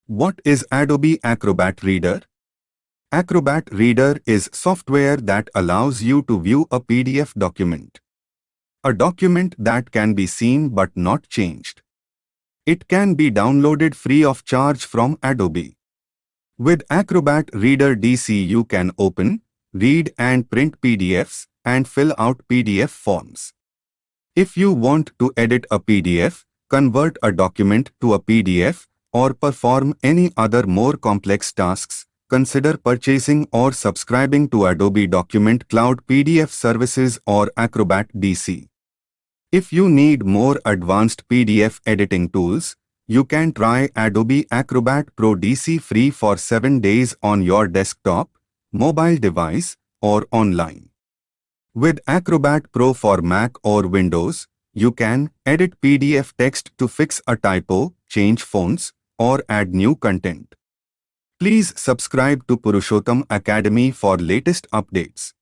What is Adobe Acrobat Reader? Acrobat Reader is software that allows you to view a PDF document. A document that can be seen but not changed. It can be downloaded free of charge from Adobe. With Acrobat Reader DC you can open, read and print PDFs and fill out PDF forms. If you want to edit a PDF, convert a document to a PDF, or perform any other more complex tasks, consider purchasing or subscribing to Adobe Document Cloud PDF services or Acrobat DC. If you need more advanced PDF editing tools, you can try Adobe Acrobat Pro DC free for 7 days on your desktop, mobile device, or online. With Acrobat Pro for Mac or Windows, you can edit PDF text to fix a typo, change fonts, or add new content. Please subscribe to Purushotam Academy for latest updates.